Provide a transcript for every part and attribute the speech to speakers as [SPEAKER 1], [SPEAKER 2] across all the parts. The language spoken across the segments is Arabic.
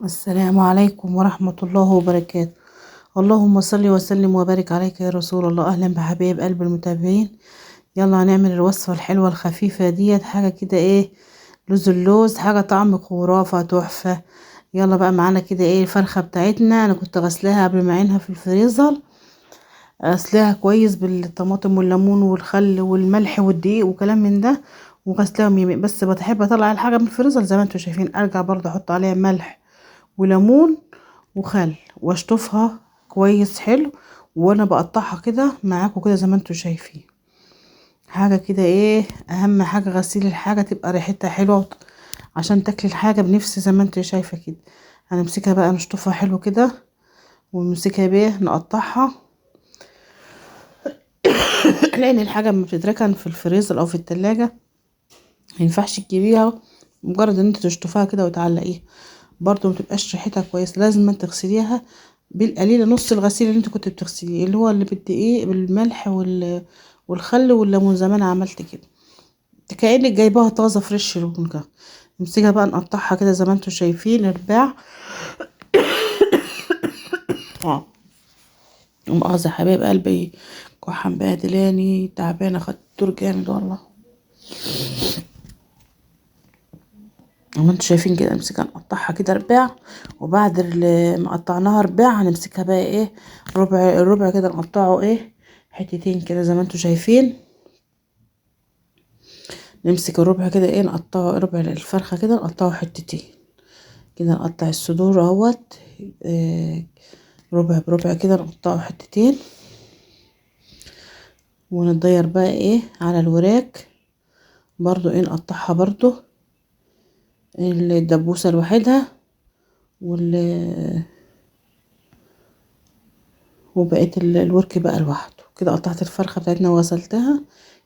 [SPEAKER 1] السلام عليكم ورحمة الله وبركاته. اللهم صل وسلم وبارك عليك يا رسول الله. أهلا بحبايب قلب المتابعين. يلا هنعمل الوصفة الحلوة الخفيفة ديت، حاجة كده ايه، لوز اللوز، حاجة طعم خرافة تحفة. يلا بقى معانا كده ايه الفرخة بتاعتنا. انا كنت غسلاها قبل ما اعينها في الفريزر، غسلاها كويس بالطماطم والليمون والخل والملح والدقيق وكلام من ده، وغسلاهم يمين. بس بحب اطلع الحاجة من الفريزر زي ما انتوا شايفين، ارجع برضه احط عليها ملح وليمون وخل واشطفها كويس حلو، وانا بقطعها كده معاكم كده زي ما انتوا شايفين. حاجه كده ايه، اهم حاجه غسيل الحاجه تبقى ريحتها حلوه عشان تاكل الحاجه بنفس زي ما انتوا شايفه كده. هنمسكها بقى نشطفها حلو كده، ونمسكها بيه نقطعها. لان الحاجه لما بتتركن في الفريزر او في التلاجة مينفعش تجيبيها مجرد ان انت تشطفيها كده وتعلقيها، برضو متبقاش ريحتها كويس. لازم تغسليها بالقليل، نص الغسيل اللي انت كنت بتغسليه اللي هو اللي بالدقيق بالملح والخل والليمون زي ما انا عملت كده، كأنك جايباها طازه فريش لون كده. نمسكها بقى نقطعها كده زي ما انتوا شايفين رباع. اه مؤاخذة يا حبايب قلبي، كحة مبهدلاني تعبانة، خدت دور جامد والله. وما انتوا شايفين كده نمسكها نقطعها كده رباع. وبعد ما قطعناها رباع هنمسكها بقى ايه، ربع كده نقطعه ايه حتتين كده زي ما انتوا شايفين. نمسك الربع كده ايه نقطعه، ربع الفرخة كده نقطعه حتتين كده، نقطع الصدور اهوت إيه، ربع بربع كده نقطعه حتتين. وندير بقى ايه على الوراك برضو ايه نقطعها برضو الدبوسة لوحدها وبقية الورك بقى لوحده كده. قطعت الفرخة بتاعتنا وغسلتها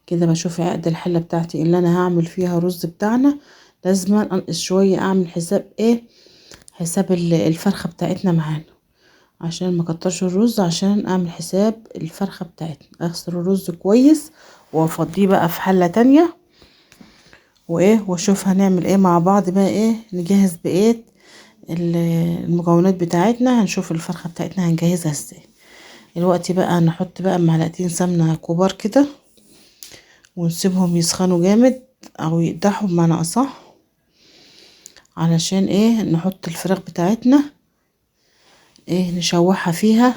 [SPEAKER 1] كده. بشوف عقد الحلة بتاعتي اللي انا هعمل فيها الرز بتاعنا، لازم انقص شوية، اعمل حساب ايه، حساب الفرخة بتاعتنا معانا عشان ما كترش الرز، عشان اعمل حساب الفرخة بتاعتنا. اغسل الرز كويس وافضيه بقى في حلة تانية وايه، واشوف هنعمل ايه مع بعض بقى، ايه نجهز بايه المكونات بتاعتنا. هنشوف الفرخة بتاعتنا هنجهزها ازاي. دلوقتي بقى هنحط بقى معلقتين سمنة كبار كده ونسيبهم يسخنوا جامد او يقدحوا بمعنى اصح، علشان ايه نحط الفراخ بتاعتنا ايه نشوحها فيها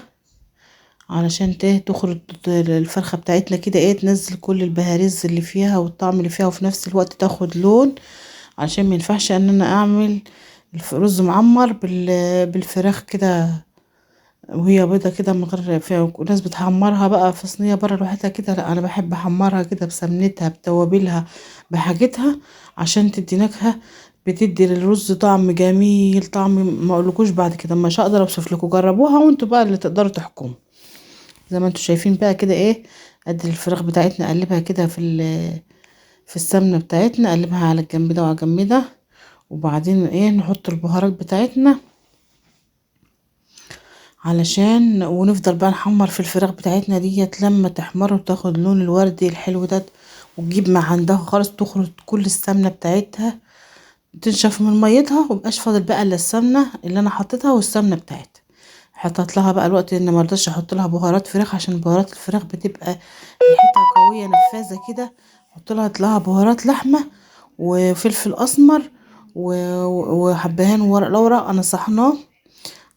[SPEAKER 1] علشان تخرج الفرخة بتاعتنا كده ايه، تنزل كل البهاريز اللي فيها والطعم اللي فيها، وفي نفس الوقت تاخد لون. علشان ما ينفعش ان انا اعمل رز معمر بالفراخ كده وهي بيضة كده من غير فيها. ناس بتحمرها بقى في صينية برا لوحدها كده، لا انا بحب احمرها كده بسمنتها بتوابلها بحاجتها عشان تدي نكهة، بتدي للرز طعم جميل، طعم ما اقولكوش بعد كده مش هقدر اوصف لكم، جربوها وانتوا بقى اللي تقدروا تحكموا. زي ما انتوا شايفين بقى كده ايه، ادي الفراخ بتاعتنا اقلبها كده في السمنة بتاعتنا، اقلبها على الجنب ده وعلى الجنب ده. وبعدين ايه نحط البهارات بتاعتنا علشان، ونفضل بقى نحمر في الفراخ بتاعتنا ديت لما تحمر وتاخد اللون الوردي الحلو ده، وتجيب ما عندها خالص تخرج كل السمنة بتاعتها تنشف من ميتها، ومبقاش فاضل بقى الا السمنة اللي انا حطيتها والسمنة بتاعتها. حطيت لها بقى الوقت ان مرضاش احط لها بهارات فراخ عشان بهارات الفراخ بتبقى ريحتها قوية نفاذة كده. احط لها بهارات لحمة وفلفل اسمر وحبهان وورق لورا انا صحناه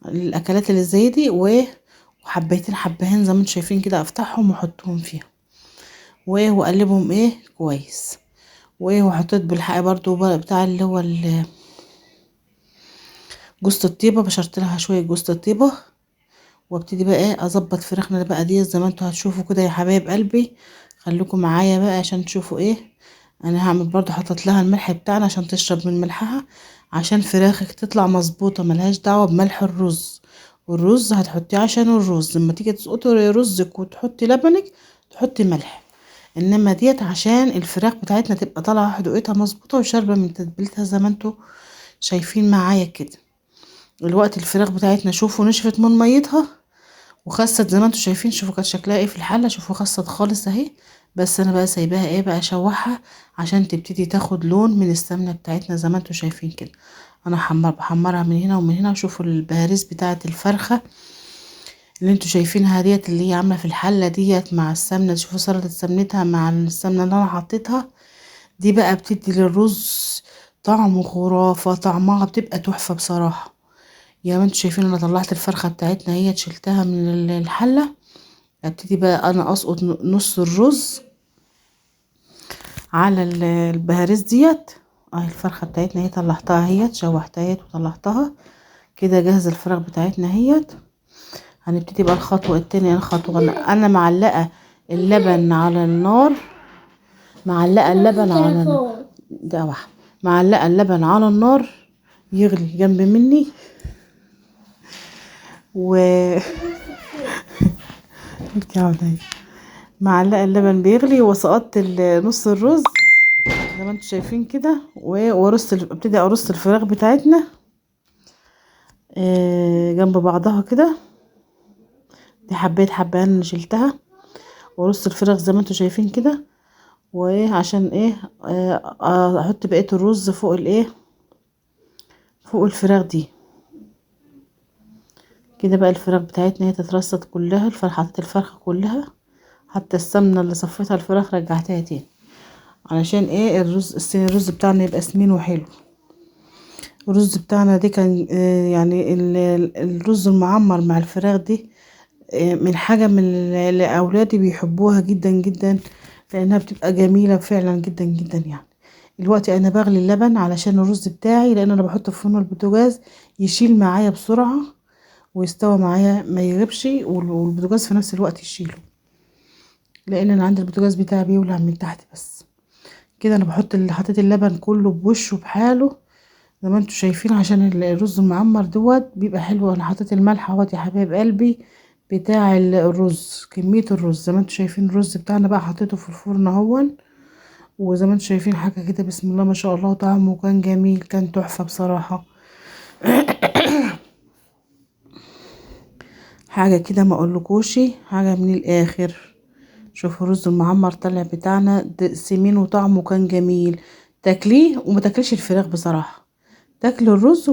[SPEAKER 1] الاكلات اللي زي دي وحبيتين حبهان زي ما انتم شايفين كده، افتحهم واحطهم فيها واقلبهم ايه كويس. وحطيت بالحق برضو بتاع اللي هو جوزة الطيبة، بشرت لها شوية جوزة الطيبة. وابتدي بقى ايه اظبط فراخنا بقى دي زي ما انتوا هتشوفوا كده يا حبايب قلبي. خليكم معايا بقى عشان تشوفوا ايه. انا هعمل برضو حطت لها الملح بتاعنا عشان تشرب من ملحها، عشان فراخك تطلع مظبوطه ملهاش دعوه بملح الرز. والرز هتحطيه عشان الرز لما تيجي تسقطي رزك وتحطي لبنك تحطي ملح، انما ديت عشان الفراخ بتاعتنا تبقى طالعه حدوقتها مظبوطه وشاربه من تتبيلتها زي ما انتوا شايفين معايا كده. الوقت الفراخ بتاعتنا شوفوا نشفت من ميتها وخست زي ما انتوا شايفين، شوفوا كانت شكلها ايه في الحله، شوفوا خست خالص اهي بس انا بقى سايباها ايه بقى اشوحها عشان تبتدي تاخد لون من السمنه بتاعتنا زي ما انتوا شايفين كده. انا بحمرها من هنا ومن هنا. وشوفوا البهاريز بتاعه الفرخه اللي انتوا شايفينها ديت اللي هي عامله في الحله ديت مع السمنه. شوفوا سلطه سمنتها مع السمنه اللي انا حطيتها دي بقى بتدي للرز طعم خرافه. طعمها بتبقى تحفه بصراحه. يا ما انتوا شايفين انا طلعت الفرخه بتاعتنا هي شلتها من الحله. ابتدي بقى انا اسقط نص الرز على البهاريز ديت. اهي الفرخه بتاعتنا هي طلعتها هي شوحتها هي وطلعتها كده جاهزه. الفراخ بتاعتنا هي هنبتدي بقى الخطوه التانية. الخطوه انا معلقه اللبن على النار. معلقه اللبن على ده واحد. معلقه اللبن على النار يغلي جنب مني و معلقه اللبن بيغلي وسقطت نص الرز زي ما انتوا شايفين كده ابتدي ارص الفراخ بتاعتنا جنب بعضها كده. دي حبيت حبان انا شلتها وارص الفراخ زي ما انتوا شايفين كده. وايه عشان ايه احط بقية الرز فوق الايه فوق الفراخ دي كده. بقى الفراخ بتاعتنا هي تترصد كلها. حطيت الفرخة كلها حتى السمنة اللي صفيتها الفراخ رجعتها تاني علشان ايه الرز بتاعنا يبقى سمين وحلو. الرز بتاعنا دي كان يعني الرز المعمر مع الفراخ دي من حاجة من اللي أولادي بيحبوها جدا جدا لأنها بتبقى جميلة فعلا جدا جدا يعني. دلوقتي أنا بغلي اللبن علشان الرز بتاعي لأن أنا بحطه في فرن البوتاجاز يشيل معايا بسرعة ويستوى معايا ما يغيبش والبوتاجاز في نفس الوقت يشيله لأن أنا عندي البوتاجاز بتاعي بيولع من تحت بس كده. أنا حطيت اللبن كله بوشه بحاله زي ما انتوا شايفين عشان الرز المعمر دوت بيبقى حلو. انا حطيت الملح اهوت يا حبايب قلبي بتاع الرز. كمية الرز زي ما انتوا شايفين الرز بتاعنا بقى حطيته في الفرن اهون. وزي ما انتوا شايفين حاجة كده بسم الله ما شاء الله طعمه كان جميل كان تحفة بصراحة. حاجة كده ما اقولكوش حاجة من الاخر. شوفوا الرز المعمر طلع بتاعنا سمين وطعمه كان جميل. تاكليه وما تاكليش الفراخ بصراحة. تاكلي الرز